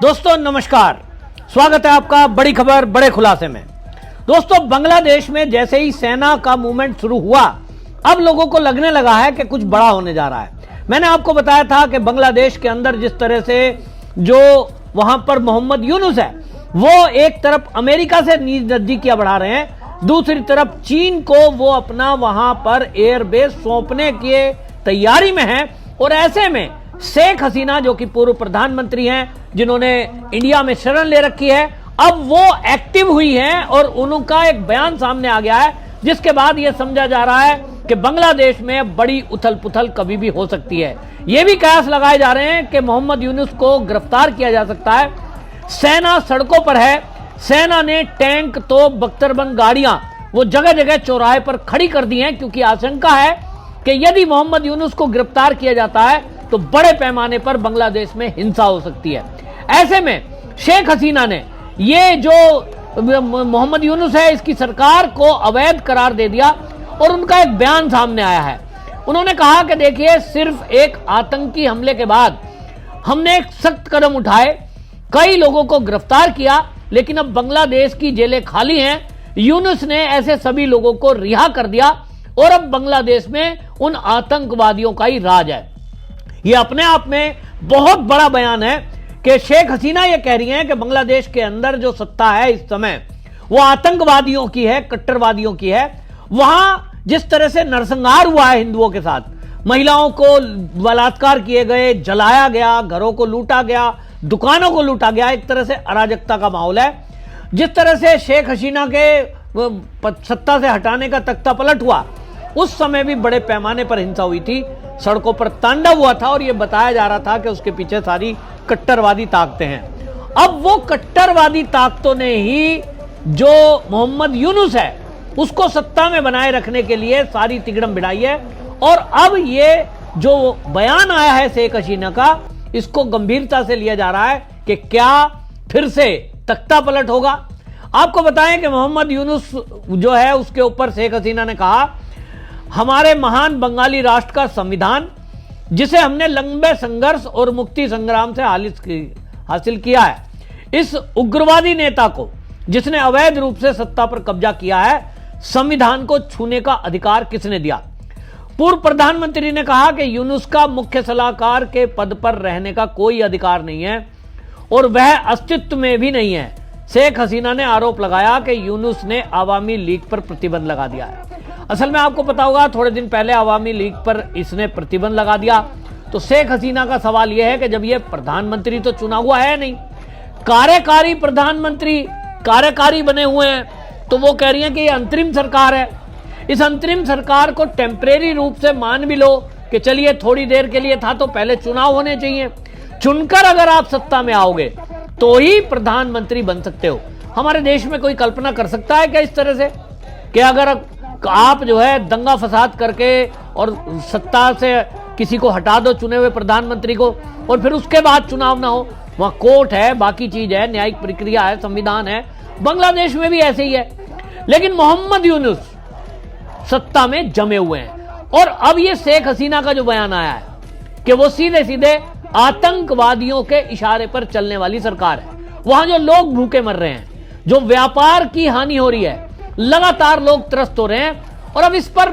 दोस्तों नमस्कार, स्वागत है आपका बड़ी खबर बड़े खुलासे में। दोस्तों बांग्लादेश में जैसे ही सेना का मूवमेंट शुरू हुआ, अब लोगों को लगने लगा है कि कुछ बड़ा होने जा रहा है। मैंने आपको बताया था कि बांग्लादेश के अंदर जिस तरह से जो वहां पर मोहम्मद यूनुस है वो एक तरफ अमेरिका से नजदीकियां बढ़ा रहे हैं, दूसरी तरफ चीन को वो अपना वहां पर एयरबेस सौंपने की तैयारी में है। और ऐसे में शेख हसीना जो कि पूर्व प्रधानमंत्री हैं, जिन्होंने इंडिया में शरण ले रखी है, अब वो एक्टिव हुई हैं और उनका एक बयान सामने आ गया है जिसके बाद यह समझा जा रहा है कि बांग्लादेश में बड़ी उथल पुथल कभी भी हो सकती है। यह भी कयास लगाए जा रहे हैं कि मोहम्मद यूनुस को गिरफ्तार किया जा सकता है। सेना सड़कों पर है, सेना ने टैंक तो बख्तरबंद गाड़ियां वो जगह जगह चौराहे पर खड़ी कर दी हैं, क्योंकि आशंका है कि यदि मोहम्मद यूनुस को गिरफ्तार किया जाता है तो बड़े पैमाने पर बांग्लादेश में हिंसा हो सकती है। ऐसे में शेख हसीना ने ये जो मोहम्मद यूनुस है इसकी सरकार को अवैध करार दे दिया और उनका एक बयान सामने आया है। उन्होंने कहा कि देखिए, सिर्फ एक आतंकी हमले के बाद हमने एक सख्त कदम उठाए, कई लोगों को गिरफ्तार किया, लेकिन अब बांग्लादेश की जेलें खाली हैं। यूनुस ने ऐसे सभी लोगों को रिहा कर दिया और अब बांग्लादेश में उन आतंकवादियों का ही राज है। यह अपने आप में बहुत बड़ा बयान है कि शेख हसीना यह कह रही हैं कि बांग्लादेश के अंदर जो सत्ता है इस समय वो आतंकवादियों की है, कट्टरवादियों की है। वहां जिस तरह से नरसंहार हुआ है हिंदुओं के साथ, महिलाओं को बलात्कार किए गए, जलाया गया, घरों को लूटा गया, दुकानों को लूटा गया, एक तरह से अराजकता का माहौल है। जिस तरह से शेख हसीना के सत्ता से हटाने का तख्ता पलट हुआ, उस समय भी बड़े पैमाने पर हिंसा हुई थी, सड़कों पर तांडव हुआ था और यह बताया जा रहा था कि उसके पीछे सारी कट्टरवादी ताकतें हैं। अब वो कट्टरवादी ताकतों ने ही जो मोहम्मद यूनुस है उसको सत्ता में बनाए रखने के लिए सारी तिगड़म बिड़ाई है। और अब ये जो बयान आया है शेख हसीना का, इसको गंभीरता से लिया जा रहा है कि क्या फिर से तख्ता पलट होगा। आपको बताएं कि मोहम्मद यूनुस जो है उसके ऊपर शेख हसीना ने कहा, हमारे महान बंगाली राष्ट्र का संविधान, जिसे हमने लंबे संघर्ष और मुक्ति संग्राम से हासिल किया है, इस उग्रवादी नेता को जिसने अवैध रूप से सत्ता पर कब्जा किया है, संविधान को छूने का अधिकार किसने दिया। पूर्व प्रधानमंत्री ने कहा कि यूनुस का मुख्य सलाहकार के पद पर रहने का कोई अधिकार नहीं है और वह अस्तित्व में भी नहीं है। शेख हसीना ने आरोप लगाया कि यूनुस ने आवामी लीग पर प्रतिबंध लगा दिया है। असल में आपको पता होगा, थोड़े दिन पहले आवामी लीग पर इसने प्रतिबंध लगा दिया। तो शेख हसीना का सवाल यह है कि जब यह प्रधानमंत्री तो चुना हुआ है नहीं, कार्यकारी प्रधानमंत्री कार्यकारी बने हुए हैं, तो वो कह रही हैं कि ये अंतरिम सरकार है। इस अंतरिम सरकार को टेम्परेरी रूप से मान भी लो कि चलिए थोड़ी देर के लिए था, तो पहले चुनाव होने चाहिए। चुनकर अगर आप सत्ता में आओगे तो ही प्रधानमंत्री बन सकते हो। हमारे देश में कोई कल्पना कर सकता है क्या इस तरह से कि अगर आप जो है दंगा फसाद करके और सत्ता से किसी को हटा दो, चुने हुए प्रधानमंत्री को, और फिर उसके बाद चुनाव ना हो? वहां कोर्ट है, बाकी चीज है, न्यायिक प्रक्रिया है, संविधान है। बांग्लादेश में भी ऐसे ही है। लेकिन मोहम्मद यूनुस सत्ता में जमे हुए हैं और अब ये शेख हसीना का जो बयान आया है कि वो सीधे सीधे आतंकवादियों के इशारे पर चलने वाली सरकार है। वहां जो लोग भूखे मर रहे हैं, जो व्यापार की हानि हो रही है, लगातार लोग त्रस्त हो रहे हैं, और अब इस पर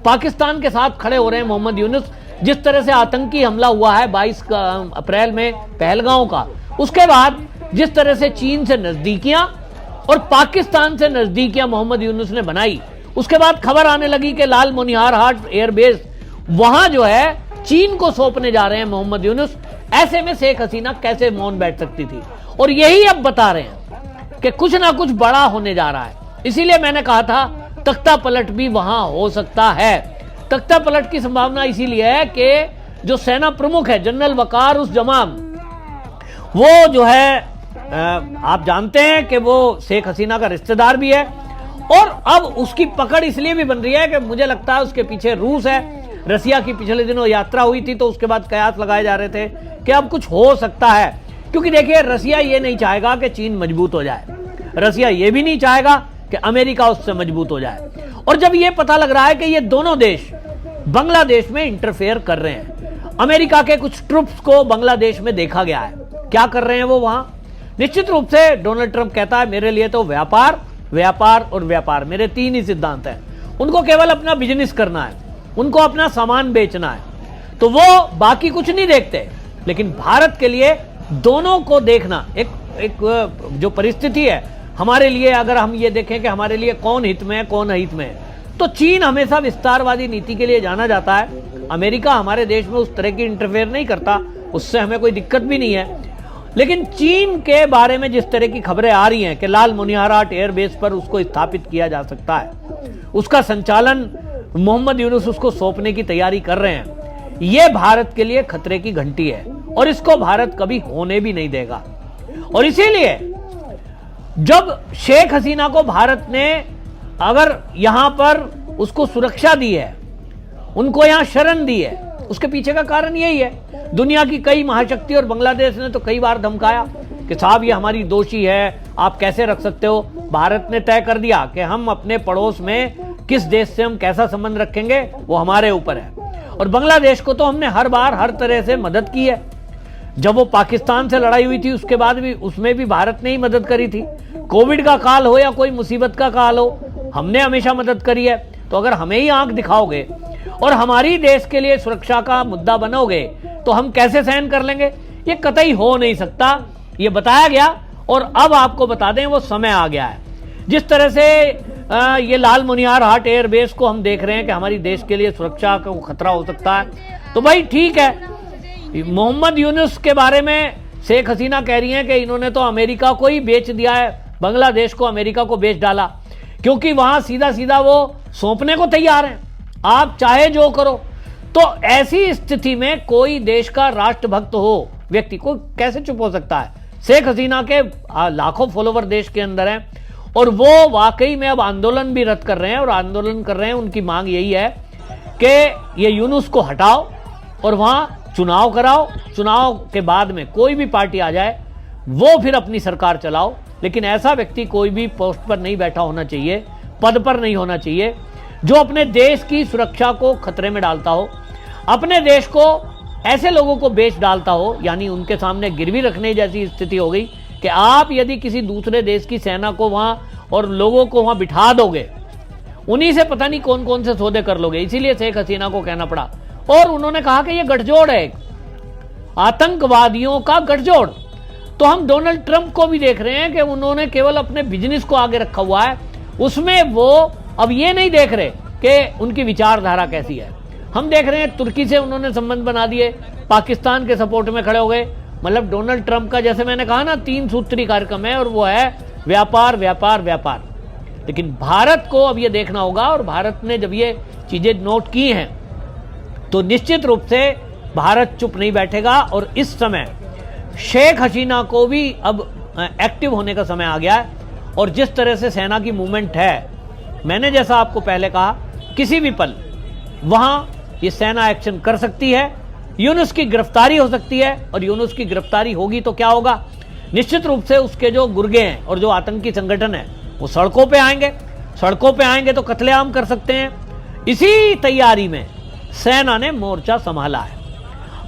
पाकिस्तान के साथ खड़े हो रहे हैं मोहम्मद यूनुस। जिस तरह से आतंकी हमला हुआ है 22 अप्रैल में पहलगांव का, उसके बाद जिस तरह से चीन से नजदीकियां और पाकिस्तान से नजदीकियां मोहम्मद यूनुस ने बनाई, उसके बाद खबर आने लगी कि लाल मोनिहार हाट एयरबेस वहां जो है चीन को सौंपने जा रहे हैं मोहम्मद यूनुस। ऐसे में शेख हसीना कैसे मौन बैठ सकती थी? और यही अब बता रहे हैं कि कुछ ना कुछ बड़ा होने जा रहा है। इसीलिए मैंने कहा था तख्ता पलट भी वहां हो सकता है। तख्ता पलट की संभावना इसीलिए है कि जो सेना प्रमुख है जनरल वकारुज्जमान, वो जो है आप जानते हैं कि वो शेख हसीना का रिश्तेदार भी है, और अब उसकी पकड़ इसलिए भी बन रही है कि मुझे लगता है उसके पीछे रूस है। रसिया की पिछले दिनों यात्रा हुई थी, तो उसके बाद कयास लगाए जा रहे थे कि अब कुछ हो सकता है। क्योंकि देखिए, रसिया ये नहीं चाहेगा कि चीन मजबूत हो जाए, रसिया ये भी नहीं चाहेगा कि अमेरिका उससे मजबूत हो जाए। और जब ये पता लग रहा है कि ये दोनों देश बांग्लादेश में इंटरफेयर कर रहे हैं, अमेरिका के कुछ ट्रुप्स को बांग्लादेश में देखा गया है, क्या कर रहे हैं वो वहां? निश्चित रूप से डोनाल्ड ट्रंप कहता है मेरे लिए तो व्यापार, व्यापार और व्यापार, मेरे 3 ही सिद्धांत हैं। उनको केवल अपना बिजनेस करना है, उनको अपना सामान बेचना है, तो वो बाकी कुछ नहीं देखते। लेकिन भारत के लिए दोनों को देखना एक जो परिस्थिति है हमारे लिए, अगर हम ये देखें कि हमारे लिए कौन हित में है कौन अहित में है, तो चीन हमेशा विस्तारवादी नीति के लिए जाना जाता है। अमेरिका हमारे देश में उस तरह की इंटरफेयर नहीं करता, उससे हमें कोई दिक्कत भी नहीं है। लेकिन चीन के बारे में जिस तरह की खबरें आ रही हैं कि लाल मुनिहाराट एयरबेस पर उसको स्थापित किया जा सकता है, उसका संचालन मोहम्मद यूनुस उसको सौंपने की तैयारी कर रहे हैं, यह भारत के लिए खतरे की घंटी है और इसको भारत कभी होने भी नहीं देगा। और इसीलिए जब शेख हसीना को भारत ने अगर यहां पर उसको सुरक्षा दी है, उनको यहां शरण दी है, उसके पीछे का कारण यही है। दुनिया की कई महाशक्ति और बांग्लादेश ने तो कई बार धमकाया कि साहब ये हमारी दोषी है, आप कैसे रख सकते हो। भारत ने तय कर दिया कि हम अपने पड़ोस में किस देश से हम कैसा संबंध रखेंगे वो हमारे ऊपर है। और बांग्लादेश को तो हमने हर बार हर तरह से मदद की है। जब वो पाकिस्तान से लड़ाई हुई थी उसके बाद भी उसमें भी भारत ने ही मदद करी थी। कोविड का काल हो या कोई मुसीबत का काल हो, हमने हमेशा मदद करी है। तो अगर हमें ही आंख दिखाओगे और हमारी देश के लिए सुरक्षा का मुद्दा बनोगे तो हम कैसे सहन कर लेंगे? ये कतई हो नहीं सकता, ये बताया गया। और अब आपको बता दें वो समय आ गया है। जिस तरह से ये लाल मुनिहाराट एयरबेस को हम देख रहे हैं कि हमारी देश के लिए सुरक्षा का खतरा हो सकता है, तो भाई ठीक है। मोहम्मद यूनुस के बारे में शेख हसीना कह रही हैं कि इन्होंने तो अमेरिका को ही बेच दिया है, बांग्लादेश को अमेरिका को बेच डाला, क्योंकि वहां सीधा सीधा वो सौंपने को तैयार हैं, आप चाहे जो करो। तो ऐसी स्थिति में कोई देश का राष्ट्रभक्त हो व्यक्ति को कैसे चुप हो सकता है? शेख हसीना के लाखों फॉलोवर देश के अंदर हैं और वो वाकई में अब आंदोलन भी रद्द कर रहे हैं और आंदोलन कर रहे हैं। उनकी मांग यही है कि ये यूनुस को हटाओ और वहां चुनाव कराओ, चुनाव के बाद में कोई भी पार्टी आ जाए वो फिर अपनी सरकार चलाओ। लेकिन ऐसा व्यक्ति कोई भी पोस्ट पर नहीं बैठा होना चाहिए, पद पर नहीं होना चाहिए, जो अपने देश की सुरक्षा को खतरे में डालता हो, अपने देश को ऐसे लोगों को बेच डालता हो, यानी उनके सामने गिरवी रखने जैसी स्थिति हो गई कि आप यदि किसी दूसरे देश की सेना को वहां और लोगों को वहां बिठा दोगे, उन्हीं से पता नहीं कौन कौन से सौदे कर लोगे। इसीलिए शेख हसीना को कहना पड़ा। और उन्होंने कहा कि यह गठजोड़ है, आतंकवादियों का गठजोड़। तो हम डोनाल्ड ट्रंप को भी देख रहे हैं कि उन्होंने केवल अपने बिजनेस को आगे रखा हुआ है, उसमें वो अब ये नहीं देख रहे कि उनकी विचारधारा कैसी है। हम देख रहे हैं तुर्की से उन्होंने संबंध बना दिए, पाकिस्तान के सपोर्ट में खड़े हो गए। मतलब डोनाल्ड ट्रंप का, जैसे मैंने कहा ना, 3 सूत्री कार्यक्रम है और वो है व्यापार व्यापार व्यापार। लेकिन भारत को अब ये देखना होगा, और भारत ने जब ये चीजें नोट की हैं तो निश्चित रूप से भारत चुप नहीं बैठेगा। और इस समय शेख हसीना को भी अब एक्टिव होने का समय आ गया है। और जिस तरह से सेना की मूवमेंट है, मैंने जैसा आपको पहले कहा, किसी भी पल वहां ये सेना एक्शन कर सकती है, यूनुस की गिरफ्तारी हो सकती है। और यूनुस की गिरफ्तारी होगी तो क्या होगा? निश्चित रूप से उसके जो गुर्गे हैं और जो आतंकी संगठन है वो सड़कों पे आएंगे। सड़कों पे आएंगे तो कत्लेआम कर सकते हैं। इसी तैयारी में सेना ने मोर्चा संभाला है।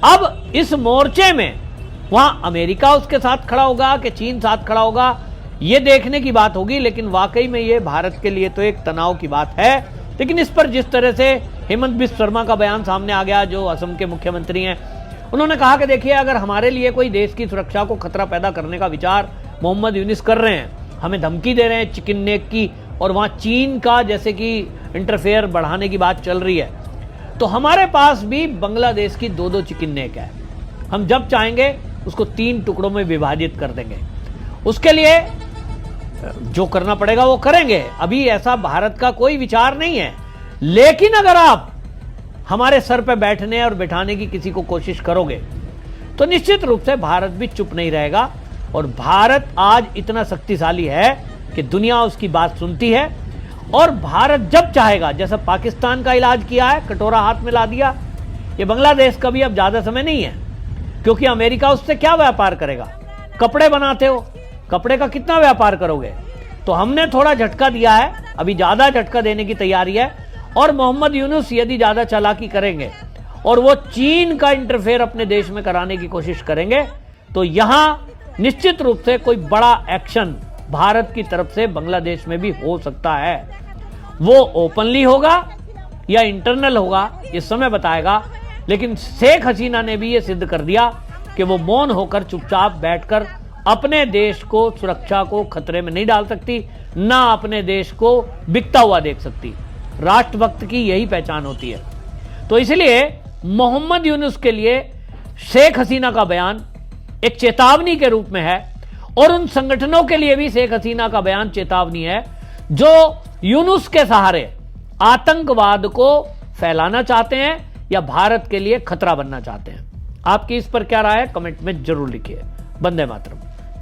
अब इस मोर्चे में वहां अमेरिका उसके साथ खड़ा होगा कि चीन साथ खड़ा होगा, यह देखने की बात होगी। लेकिन वाकई में यह भारत के लिए तो एक तनाव की बात है। लेकिन इस पर जिस तरह से हेमंत बिस्व शर्मा का बयान सामने आ गया, जो असम के मुख्यमंत्री हैं, उन्होंने कहा कि देखिए, अगर हमारे लिए कोई देश की सुरक्षा को खतरा पैदा करने का विचार मोहम्मद यूनुस कर रहे हैं, हमें धमकी दे रहे हैं चिकन नेक की, और वहां चीन का जैसे कि इंटरफेयर बढ़ाने की बात चल रही है, तो हमारे पास भी बांग्लादेश की 2-2 चिकन नेक है। हम जब चाहेंगे उसको 3 टुकड़ों में विभाजित कर देंगे। उसके लिए जो करना पड़ेगा वो करेंगे। अभी ऐसा भारत का कोई विचार नहीं है। लेकिन अगर आप हमारे सर पे बैठने और बिठाने की किसी को कोशिश करोगे तो निश्चित रूप से भारत भी चुप नहीं रहेगा। और भारत आज इतना शक्तिशाली है कि दुनिया उसकी बात सुनती है। और भारत जब चाहेगा, जैसा पाकिस्तान का इलाज किया है, कटोरा हाथ में ला दिया, ये बांग्लादेश का भी अब ज्यादा समय नहीं है, क्योंकि अमेरिका उससे क्या व्यापार करेगा? कपड़े बनाते हो, कपड़े का कितना व्यापार करोगे? तो हमने थोड़ा झटका दिया है, अभी ज्यादा झटका देने की तैयारी है। और मोहम्मद यूनुस यदि ज्यादा चालाकी करेंगे और वो चीन का इंटरफेयर अपने देश में कराने की कोशिश करेंगे तो यहां निश्चित रूप से कोई बड़ा एक्शन भारत की तरफ से बांग्लादेश में भी हो सकता है। वो ओपनली होगा या इंटरनल होगा ये समय बताएगा, लेकिन शेख हसीना ने भी ये सिद्ध कर दिया कि वो मौन होकर चुपचाप बैठकर अपने देश को, सुरक्षा को खतरे में नहीं डाल सकती, ना अपने देश को बिकता हुआ देख सकती। राष्ट्रभक्त की यही पहचान होती है। तो इसलिए मोहम्मद यूनुस के लिए शेख हसीना का बयान एक चेतावनी के रूप में है, और उन संगठनों के लिए भी शेख हसीना का बयान चेतावनी है जो यूनुस के सहारे आतंकवाद को फैलाना चाहते हैं या भारत के लिए खतरा बनना चाहते हैं। आपकी इस पर क्या राय है, कमेंट में जरूर लिखिए। वंदे मातरम।